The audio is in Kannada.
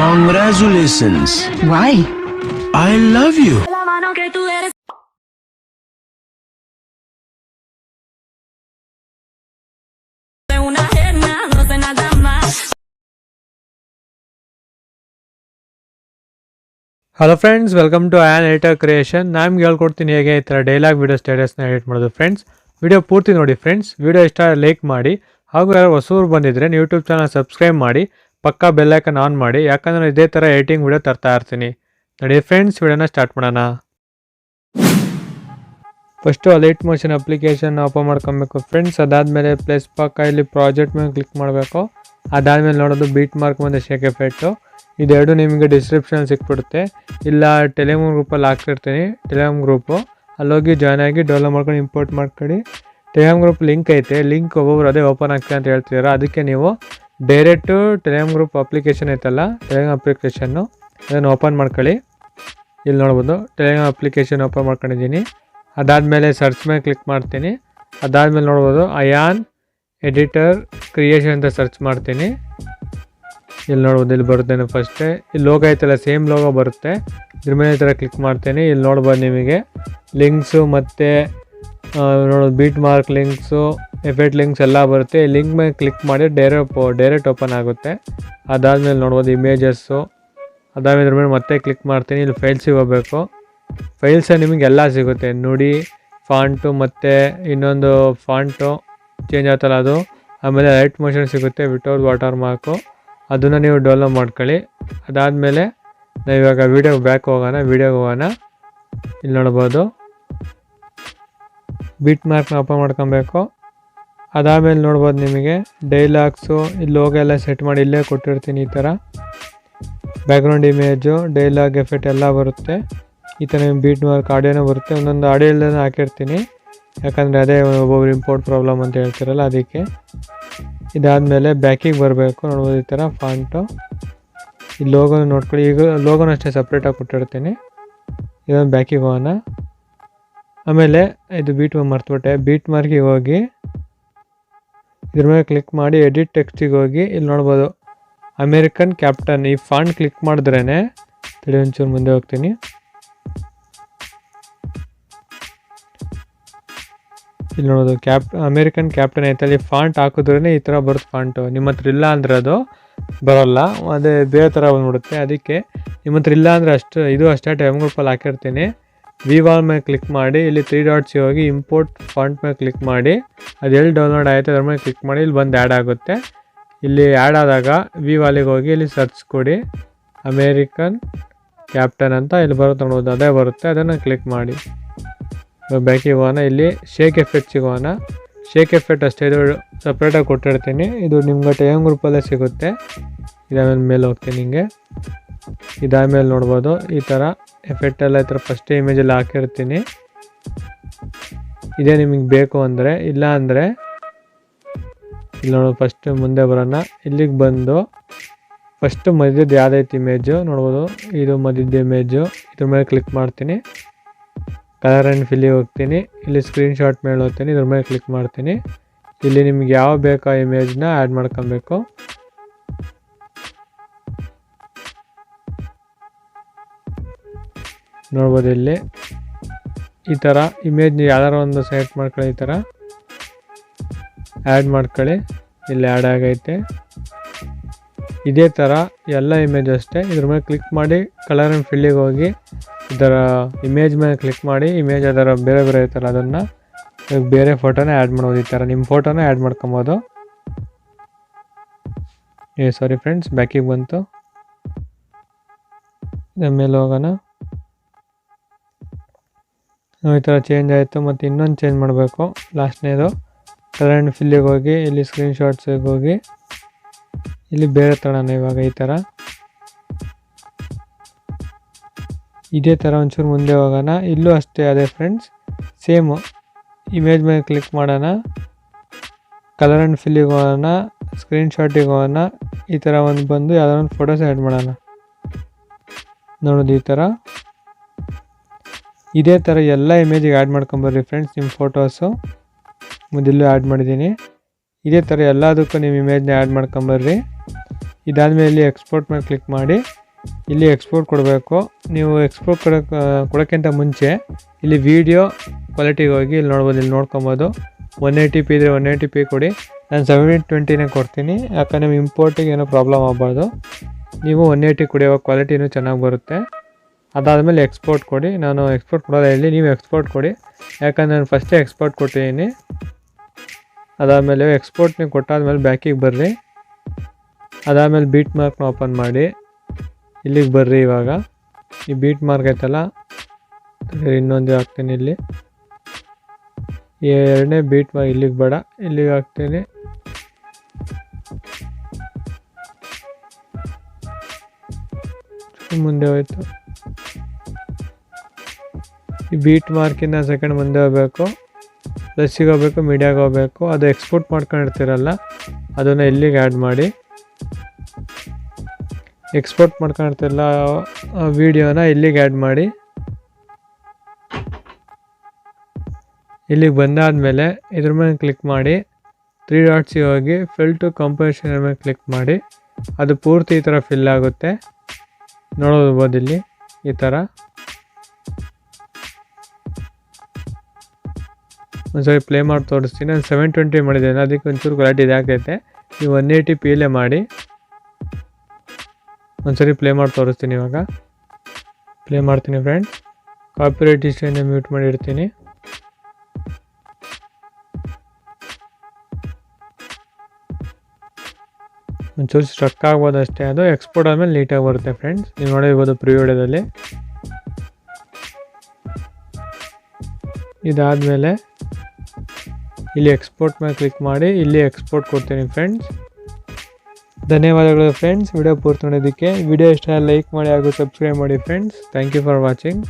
Congratulations. Why? I love you. Hello friends, welcome to Alight creation. ನಾನು ಹೇಳ್ಕೊಡ್ತೀನಿ ಹೇಗೆ ಈ ಥರ ಡೈಲಾಗ್ ವಿಡಿಯೋ ಸ್ಟೇಟಸ್ನ ಎಡಿಟ್ ಮಾಡೋದು. ಫ್ರೆಂಡ್ಸ್, ವಿಡಿಯೋ ಪೂರ್ತಿ ನೋಡಿ. ಫ್ರೆಂಡ್ಸ್, ವಿಡಿಯೋ ಇಷ್ಟ ಲೈಕ್ ಮಾಡಿ, ಹಾಗೂ ಯಾರು ಹೊಸೂರು ಬಂದಿದ್ದರೆ ಯೂಟ್ಯೂಬ್ ಚಾನಲ್ ಸಬ್ಸ್ಕ್ರೈಬ್ ಮಾಡಿ, ಪಕ್ಕಾ ಬೆಲ್ಲೈಕನ್ ಆನ್ ಮಾಡಿ, ಯಾಕಂದರೆ ಇದೇ ಥರ ಎಡಿಟಿಂಗ್ ವಿಡಿಯೋ ತರ್ತಾ ಇರ್ತೀನಿ. ನೋಡಿ ಫ್ರೆಂಡ್ಸ್, ವಿಡಿಯೋನ ಸ್ಟಾರ್ಟ್ ಮಾಡೋಣ. ಫಸ್ಟು Alightmotion ಅಪ್ಲಿಕೇಶನ್ ಓಪನ್ ಮಾಡ್ಕೊಬೇಕು ಫ್ರೆಂಡ್ಸ್. ಅದಾದಮೇಲೆ ಪ್ಲಸ್ ಪಕ್ಕ ಇಲ್ಲಿ ಪ್ರಾಜೆಕ್ಟ್ ಮೇಲೆ ಕ್ಲಿಕ್ ಮಾಡಬೇಕು. ಅದಾದಮೇಲೆ ನೋಡೋದು ಬೀಟ್ ಮಾರ್ಕ್ ಮತ್ತು ಶೇಕ್ ಎಫೆಕ್ಟು, ಇದೆರಡು ನಿಮಗೆ ಡಿಸ್ಕ್ರಿಪ್ಷನ್ ಸಿಕ್ಬಿಡುತ್ತೆ. ಇಲ್ಲ ಟೆಲಿಗ್ರಾಮ್ ಗ್ರೂಪಲ್ಲಿ ಹಾಕ್ತಿರ್ತೀನಿ, ಟೆಲಿಗ್ರಾಮ್ ಗ್ರೂಪು, ಅಲ್ಲೋಗಿ ಜಾಯ್ನ್ ಆಗಿ ಡೌನ್ಲೋಡ್ ಮಾಡ್ಕೊಂಡು ಇಂಪೋರ್ಟ್ ಮಾಡ್ಕೊಳ್ಳಿ. ಟೆಲಿಗ್ರಾಮ್ ಗ್ರೂಪ್ ಲಿಂಕ್ ಐತೆ, ಲಿಂಕ್ ಒಬ್ಬೊಬ್ರು ಅದೇ ಓಪನ್ ಆಗ್ತದೆ ಅಂತ ಹೇಳ್ತಿದ್ದಾರೆ. ಅದಕ್ಕೆ ನೀವು ಡೈರೆಕ್ಟು ಟೆಲಿಗ್ರಾಮ್ ಗ್ರೂಪ್ ಅಪ್ಲಿಕೇಶನ್ ಐತಲ್ಲ, ಟೆಲಿಗ್ರಾಮ್ ಅಪ್ಲಿಕೇಶನ್ನು, ಅದನ್ನು ಓಪನ್ ಮಾಡ್ಕೊಳ್ಳಿ. ಇಲ್ಲಿ ನೋಡ್ಬೋದು ಟೆಲಿಗ್ರಾಮ್ ಅಪ್ಲಿಕೇಶನ್ ಓಪನ್ ಮಾಡ್ಕೊಂಡಿದ್ದೀನಿ. ಅದಾದಮೇಲೆ ಸರ್ಚ್ ಮೇಲೆ ಕ್ಲಿಕ್ ಮಾಡ್ತೀನಿ. ಅದಾದಮೇಲೆ ನೋಡ್ಬೋದು ಅಯಾನ್ ಎಡಿಟರ್ ಕ್ರಿಯೇಷನ್ ಅಂತ ಸರ್ಚ್ ಮಾಡ್ತೀನಿ. ಇಲ್ಲಿ ನೋಡ್ಬೋದು, ಇಲ್ಲಿ ಬರುತ್ತೆ ಫಸ್ಟೇ ಇಲ್ಲಿ ಲೋಗೋ ಐತಲ್ಲ, ಸೇಮ್ ಲೋಗೋ ಬರುತ್ತೆ. ಇದ್ರ ಮೇಲೆ ಈ ಥರ ಕ್ಲಿಕ್ ಮಾಡ್ತೀನಿ. ಇಲ್ಲಿ ನೋಡ್ಬೋದು ನಿಮಗೆ ಲಿಂಕ್ಸು ಮತ್ತು ನೋಡೋದು beet mark links, effect links ಎಲ್ಲ ಬರುತ್ತೆ. ಈ ಲಿಂಕ್ ಮೇಲೆ ಕ್ಲಿಕ್ ಮಾಡಿ ಡೈರೆಕ್ಟ್ ಓಪನ್ ಆಗುತ್ತೆ. ಅದಾದಮೇಲೆ ನೋಡ್ಬೋದು ಇಮೇಜಸ್ಸು. ಅದಾದಮೇಲೆ ಇದ್ರ ಮೇಲೆ ಮತ್ತೆ ಕ್ಲಿಕ್ ಮಾಡ್ತೀನಿ. ಇಲ್ಲಿ ಫೈಲ್ಸಿಗೆ ಹೋಗಬೇಕು. ಫೈಲ್ಸ ನಿಮಗೆಲ್ಲ ಸಿಗುತ್ತೆ, ನುಡಿ, ಫಾಂಟು ಮತ್ತು ಇನ್ನೊಂದು ಫಾಂಟು ಚೇಂಜ್ ಆಗ್ತಲ್ಲ ಅದು. ಆಮೇಲೆ Alightmotion ಸಿಗುತ್ತೆ ವಿತೌಟ್ ವಾಟರ್ ಮಾರ್ಕು, ಅದನ್ನು ನೀವು ಡೌನ್ಲೋಡ್ ಮಾಡ್ಕೊಳ್ಳಿ. ಅದಾದಮೇಲೆ ನಾವು ಇವಾಗ ವೀಡಿಯೋಗೆ ಬ್ಯಾಕ್ ಹೋಗೋಣ. ಇಲ್ಲಿ ನೋಡ್ಬೋದು ಬೀಟ್ ಮಾರ್ಕ್ನ ಓಪನ್ ಮಾಡ್ಕೊಬೇಕು. ಅದಾದಮೇಲೆ ನೋಡ್ಬೋದು ನಿಮಗೆ ಡೈಲಾಗ್ಸು, ಇಲ್ಲಿ ಲೋಗೋ ಎಲ್ಲ ಸೆಟ್ ಮಾಡಿ ಇಲ್ಲೇ ಕೊಟ್ಟಿರ್ತೀನಿ. ಈ ಥರ ಬ್ಯಾಕ್ಗ್ರೌಂಡ್ ಇಮೇಜು, ಡೈಲಾಗ್ ಎಫೆಕ್ಟ್ ಎಲ್ಲ ಬರುತ್ತೆ. ಈ ಥರ ಬೀಟ್ ಮಾರ್ಕ್ ಆಡಿಯೋನೂ ಬರುತ್ತೆ. ಒಂದೊಂದು ಆಡಿಯೋ ಎಲ್ಲನೂ ಹಾಕಿರ್ತೀನಿ, ಯಾಕಂದರೆ ಅದೇ ಒಬ್ಬೊಬ್ರು ಇಂಪೋರ್ಟ್ ಪ್ರಾಬ್ಲಮ್ ಅಂತ ಹೇಳ್ತಿರಲ್ಲ, ಅದಕ್ಕೆ. ಇದಾದಮೇಲೆ ಬ್ಯಾಕಿಗೆ ಬರಬೇಕು. ನೋಡ್ಬೋದು ಈ ಥರ ಫಾಂಟು, ಈ ಲೋಗೋನ ನೋಡ್ಕೊಳ್ಳಿ. ಈಗ ಲೋಗೋನ ಅಷ್ಟೇ ಸಪ್ರೇಟಾಗಿ ಕೊಟ್ಟಿರ್ತೀನಿ. ಇದೊಂದು ಬ್ಯಾಕಿಗೆ ಹೋಗೋಣ. ಆಮೇಲೆ ಇದು ಬೀಟ್ ಮರ್ತುಬಿಟ್ಟೆ. ಬೀಟ್ ಮಾರ್ಕಿಗೆ ಹೋಗಿ ಇದ್ರ ಮೇಲೆ ಕ್ಲಿಕ್ ಮಾಡಿ ಎಡಿಟ್ ಟೆಕ್ಸ್ಟಿಗೆ ಹೋಗಿ ಇಲ್ಲಿ ನೋಡ್ಬೋದು ಅಮೇರಿಕನ್ ಕ್ಯಾಪ್ಟನ್, ಈ ಫಾಂಟ್ ಕ್ಲಿಕ್ ಮಾಡಿದ್ರೇ ತಡಿ ಒಂಚೂರು ಮುಂದೆ ಹೋಗ್ತೀನಿ. ಇಲ್ಲಿ ನೋಡೋದು ಅಮೇರಿಕನ್ ಕ್ಯಾಪ್ಟನ್ ಐತಲ್ಲ, ಈ ಫಾಂಟ್ ಹಾಕಿದ್ರೇ ಈ ಥರ ಬರುತ್ತೆ ಫಾಂಟು. ನಿಮ್ಮ ಹತ್ರ ಇಲ್ಲ ಅಂದರೆ ಅದು ಬರೋಲ್ಲ, ಅದೇ ಬೇರೆ ಥರ ಬಂದ್ಬಿಡುತ್ತೆ. ಅದಕ್ಕೆ ನಿಮ್ಮ ಹತ್ರ ಇಲ್ಲ ಅಂದರೆ ಇದು ಅಷ್ಟೇ ಟೈಮ್ ಗ್ರೂಪಲ್ಲಿ ಹಾಕಿರ್ತೀನಿ. ವಿವಾಲ್ ಮೇಲೆ ಕ್ಲಿಕ್ ಮಾಡಿ ಇಲ್ಲಿ 3 ಡಾಟ್ಸಿಗೆ ಹೋಗಿ ಇಂಪೋರ್ಟ್ ಫಾಂಟ್ ಮೇಲೆ ಕ್ಲಿಕ್ ಮಾಡಿ, ಅದು ಎಲ್ಲಿ ಡೌನ್ಲೋಡ್ ಆಯಿತು ಅದ್ರ ಮೇಲೆ ಕ್ಲಿಕ್ ಮಾಡಿ ಇಲ್ಲಿ ಬಂದು ಆ್ಯಡ್ ಆಗುತ್ತೆ. ಇಲ್ಲಿ ಆ್ಯಡ್ ಆದಾಗ ವಿವಾಲಿಗೆ ಹೋಗಿ ಇಲ್ಲಿ ಸರ್ಚ್ ಕೊಡಿ, ಅಮೇರಿಕನ್ ಕ್ಯಾಪ್ಟನ್ ಅಂತ ಇಲ್ಲಿ ಬರುತ್ತೆ ನೋಡ್ಬೋದು, ಅದೇ ಬರುತ್ತೆ. ಅದನ್ನು ಕ್ಲಿಕ್ ಮಾಡಿ ಬ್ಯಾಕಿಗೆ ಹೋಗೋಣ. ಇಲ್ಲಿ ಶೇಕ್ ಎಫೆಕ್ಟ್ ಸಿಗೋಣ. ಶೇಕ್ ಎಫೆಕ್ಟ್ ಅಷ್ಟೇ, ಇದು ಸಪ್ರೇಟಾಗಿ ಕೊಟ್ಟಿರ್ತೀನಿ. ಇದು ನಿಮ್ಗೆ ಟೆಲಿಗ್ರಾಮ್ ಗ್ರೂಪಲ್ಲೇ ಸಿಗುತ್ತೆ. ಇದಾದ್ಮೇಲೆ ಮೇಲೆ ಹೋಗ್ತೀನಿ ಹಿಂಗೆ. ಇದಾದ್ಮೇಲೆ ನೋಡ್ಬೋದು ಈ ಥರ ಎಫೆಕ್ಟ್ ಎಲ್ಲ ಈ ಥರ ಫಸ್ಟೇ ಇಮೇಜಲ್ಲಿ ಹಾಕಿರ್ತೀನಿ. ಇದೇ ನಿಮಗೆ ಬೇಕು ಅಂದರೆ, ಇಲ್ಲ ಅಂದರೆ ಇಲ್ಲಿ ನೋಡೋದು ಫಸ್ಟ್ ಮುಂದೆ ಬರೋಣ. ಇಲ್ಲಿಗೆ ಬಂದು ಫಸ್ಟು ಮಧ್ಯದ್ದು ಯಾವುದೈತೆ ಇಮೇಜು ನೋಡ್ಬೋದು, ಇದು ಮಧ್ಯದ ಇಮೇಜು. ಇದ್ರ ಮೇಲೆ ಕ್ಲಿಕ್ ಮಾಡ್ತೀನಿ. ಕಲರ್ ಆ್ಯಂಡ್ ಫಿಲ್ಲಿಗೆ ಹೋಗ್ತೀನಿ. ಇಲ್ಲಿ ಸ್ಕ್ರೀನ್ಶಾಟ್ ಮೇಲೆ ಹೋಗ್ತೀನಿ, ಇದ್ರ ಮೇಲೆ ಕ್ಲಿಕ್ ಮಾಡ್ತೀನಿ. ಇಲ್ಲಿ ನಿಮ್ಗೆ ಯಾವ ಬೇಕೋ ಆ ಇಮೇಜ್ನ ಆ್ಯಡ್ ಮಾಡ್ಕೊಬೇಕು. ನೋಡ್ಬೋದು ಇಲ್ಲಿ ಈ ಥರ ಇಮೇಜ್ ಯಾವ್ದಾರು ಒಂದು ಸೆಲೆಕ್ಟ್ ಮಾಡ್ಕೊಳ್ಳಿ, ಈ ಥರ ಆ್ಯಡ್ ಮಾಡ್ಕೊಳ್ಳಿ. ಇಲ್ಲಿ ಆ್ಯಡ್ ಆಗೈತೆ. ಇದೇ ಥರ ಎಲ್ಲ ಇಮೇಜ್ ಅಷ್ಟೇ. ಇದ್ರ ಮೇಲೆ ಕ್ಲಿಕ್ ಮಾಡಿ ಕಲರ್ ಆ್ಯಂಡ್ ಫಿಲ್ಲಿಗೆ ಹೋಗಿ ಇದರ ಇಮೇಜ್ ಮೇಲೆ ಕ್ಲಿಕ್ ಮಾಡಿ, ಇಮೇಜ್ ಅದರ ಬೇರೆ ಬೇರೆ ಇರ್ತಲ್ಲ ಅದನ್ನು ಬೇರೆ ಫೋಟೋನ ಆ್ಯಡ್ ಮಾಡ್ಬೋದು. ಈ ಥರ ನಿಮ್ಮ ಫೋಟೋನ ಆ್ಯಡ್ ಮಾಡ್ಕೊಬೋದು. ಸಾರಿ ಫ್ರೆಂಡ್ಸ್, ಬ್ಯಾಕಿಗೆ ಬಂತು. ಮೇಲೆ ಹೋಗೋಣ. ಈ ಥರ ಚೇಂಜ್ ಆಯಿತು. ಮತ್ತು ಇನ್ನೊಂದು ಚೇಂಜ್ ಮಾಡಬೇಕು, ಲಾಸ್ಟ್ನೇದು ಕಲರ್ ಆ್ಯಂಡ್ ಫಿಲ್ಲಿಗೆ ಹೋಗಿ ಇಲ್ಲಿ ಸ್ಕ್ರೀನ್ಶಾಟ್ಸಿಗೆ ಹೋಗಿ ಇಲ್ಲಿ ಬೇರೆ ತಗೋಣ. ಇವಾಗ ಈ ಥರ ಇದೇ ಥರ ಒಂಚೂರು ಮುಂದೆ ಹೋಗೋಣ. ಇಲ್ಲೂ ಅಷ್ಟೇ ಅದೇ ಫ್ರೆಂಡ್ಸ್, ಸೇಮು ಇಮೇಜ್ ಮೇಲೆ ಕ್ಲಿಕ್ ಮಾಡೋಣ, ಕಲರ್ ಆ್ಯಂಡ್ ಫಿಲ್ಲಿಗೆ ಹೋಗೋಣ, ಸ್ಕ್ರೀನ್ಶಾಟಿಗೆ ಹೋಗೋಣ. ಈ ಥರ ಒಂದು ಬಂದು ಯಾವುದೋ ಒಂದು ಫೋಟೋಸ್ ಆ್ಯಡ್ ಮಾಡೋಣ. ನೋಡೋದು ಈ ಥರ ಇದೇ ಥರ ಎಲ್ಲ ಇಮೇಜಿಗೆ ಆ್ಯಡ್ ಮಾಡ್ಕೊಂಬರ್ರಿ ಫ್ರೆಂಡ್ಸ್. ನಿಮ್ಮ ಫೋಟೋಸು ಮೊದಲು ಆ್ಯಡ್ ಮಾಡಿದ್ದೀನಿ. ಇದೇ ಥರ ಎಲ್ಲದಕ್ಕೂ ನಿಮ್ಮ ಇಮೇಜ್ನ ಆ್ಯಡ್ ಮಾಡ್ಕೊಂಬರ್ರಿ. ಇದಾದಮೇಲೆ ಇಲ್ಲಿ ಎಕ್ಸ್ಪೋರ್ಟ್ ಮೇಲೆ ಕ್ಲಿಕ್ ಮಾಡಿ ಇಲ್ಲಿ ಎಕ್ಸ್ಪೋರ್ಟ್ ಕೊಡಬೇಕು. ನೀವು ಎಕ್ಸ್ಪೋರ್ಟ್ ಕೊಡೋಕ್ಕಿಂತ ಮುಂಚೆ ಇಲ್ಲಿ ವೀಡಿಯೋ ಕ್ವಾಲಿಟಿಗೆ ಹೋಗಿ ಇಲ್ಲಿ ನೋಡ್ಬೋದು, ಇಲ್ಲಿ ನೋಡ್ಕೊಬೋದು. 180p ಇದ್ದರೆ 180p ಕೊಡಿ. ನಾನು 720ನೇ ಕೊಡ್ತೀನಿ, ಯಾಕಂದರೆ ನಿಮ್ಮ ಇಂಪೋರ್ಟಿಗೆ ಏನೋ ಪ್ರಾಬ್ಲಮ್ ಆಗಬಾರ್ದು. ನೀವು 180 ಕೊಡಿ, ಕ್ವಾಲಿಟಿನೂ ಚೆನ್ನಾಗಿ ಬರುತ್ತೆ. ಅದಾದಮೇಲೆ ಎಕ್ಸ್ಪೋರ್ಟ್ ಕೊಡಿ. ನಾನು ಎಕ್ಸ್ಪೋರ್ಟ್ ಕೊಡೋಲ್ಲ ಇಲ್ಲಿ, ನೀವು ಎಕ್ಸ್ಪೋರ್ಟ್ ಕೊಡಿ, ಯಾಕಂದರೆ ನಾನು ಫಸ್ಟೇ ಎಕ್ಸ್ಪೋರ್ಟ್ ಕೊಟ್ಟಿದ್ದೀನಿ. ಅದಾದಮೇಲೆ ಎಕ್ಸ್ಪೋರ್ಟ್ ನೀವು ಕೊಟ್ಟಾದ್ಮೇಲೆ ಬ್ಯಾಕಿಗೆ ಬರ್ರಿ. ಅದಾದಮೇಲೆ ಬೀಟ್ ಮಾರ್ಕ್ನ ಓಪನ್ ಮಾಡಿ ಇಲ್ಲಿಗೆ ಬರ್ರಿ. ಇವಾಗ ಈ ಬೀಟ್ ಮಾರ್ಕ್ ಐತಲ್ಲ, ಇನ್ನೊಂದು ಹಾಕ್ತೀನಿ ಇಲ್ಲಿ. ಈ ಎರಡನೇ ಬೀಟ್ ಮಾರ್ಕ್ ಇಲ್ಲಿಗೆ ಬೇಡ, ಇಲ್ಲಿಗೆ ಹಾಕ್ತೀನಿ. ಮುಂದೆ ಹೋಯ್ತು. ಈ ಬೀಟ್ ಮಾರ್ಕಿಂದ ಸೆಕೆಂಡ್ ಮುಂದೆ ಹೋಗಬೇಕು, ಪ್ಲಸ್ಸಿಗೆ ಹೋಗ್ಬೇಕು, ಮೀಡಿಯಾಗೆ ಹೋಗಬೇಕು. ಅದು ಎಕ್ಸ್ಪೋರ್ಟ್ ಮಾಡ್ಕೊಂಡಿರ್ತೀರಲ್ಲ ಅದನ್ನು ಇಲ್ಲಿಗೆ ಆ್ಯಡ್ ಮಾಡಿ. ಎಕ್ಸ್ಪೋರ್ಟ್ ಮಾಡ್ಕೊಂಡಿರ್ತಿರಲ್ಲ ವೀಡಿಯೋನ ಇಲ್ಲಿಗೆ ಆ್ಯಡ್ ಮಾಡಿ. ಇಲ್ಲಿಗೆ ಬಂದಾದಮೇಲೆ ಇದ್ರ ಮೇಲೆ ಕ್ಲಿಕ್ ಮಾಡಿ 3 ಡಾಟ್ಸಿಗೆ ಹೋಗಿ ಫಿಲ್ ಟು ಕಂಪೋಸಿಷನ್ ಮೇಲೆ ಕ್ಲಿಕ್ ಮಾಡಿ. ಅದು ಪೂರ್ತಿ ಈ ಥರ ಫಿಲ್ ಆಗುತ್ತೆ, ನೋಡ್ಬೋದು ಇಲ್ಲಿ ಈ ಥರ. ಒಂದ್ಸರಿ ಪ್ಲೇ ಮಾಡಿ ತೋರಿಸ್ತೀನಿ. ನಾನು 720 ಮಾಡಿದ್ದೇನೆ, ಅದಕ್ಕೆ ಒಂಚೂರು ಕ್ವಾಲಿಟಿ ಇದಾಗೈತೆ. ನೀವು 180pಲೇ ಮಾಡಿ. ಒಂದ್ಸರಿ ಪ್ಲೇ ಮಾಡಿ ತೋರಿಸ್ತೀನಿ. ಇವಾಗ ಪ್ಲೇ ಮಾಡ್ತೀನಿ ಫ್ರೆಂಡ್ಸ್. ಕಾಪಿರೈಟ್ ಹಿಸ್ಟ್ರಿಯನ್ನು ಮ್ಯೂಟ್ ಮಾಡಿರ್ತೀನಿ. ಒಂಚೂರು ಸ್ಟ್ರಕ್ ಆಗ್ಬೋದು ಅಷ್ಟೇ, ಅದು ಎಕ್ಸ್ಪೋರ್ಟ್ ಆದಮೇಲೆ ನೀಟಾಗಿ ಬರುತ್ತೆ ಫ್ರೆಂಡ್ಸ್. ನೀವು ನೋಡಿರ್ಬೋದು ಪ್ರಿವಿಡಿಯೋದಲ್ಲಿ. ಇದಾದಮೇಲೆ ಇಲ್ಲಿ ಎಕ್ಸ್ಪೋರ್ಟ್ ಮೇಲೆ ಕ್ಲಿಕ್ ಮಾಡಿ ಇಲ್ಲಿ ಎಕ್ಸ್ಪೋರ್ಟ್ ಕೊಡ್ತೀನಿ ಫ್ರೆಂಡ್ಸ್. ಧನ್ಯವಾದಗಳು ಫ್ರೆಂಡ್ಸ್ ವಿಡಿಯೋ ಪೂರ್ತಿ ನೋಡೋದಕ್ಕೆ. ವಿಡಿಯೋ ಇಷ್ಟ ಲೈಕ್ ಮಾಡಿ ಹಾಗೂ ಸಬ್ಸ್ಕ್ರೈಬ್ ಮಾಡಿ friends. Thank you for watching.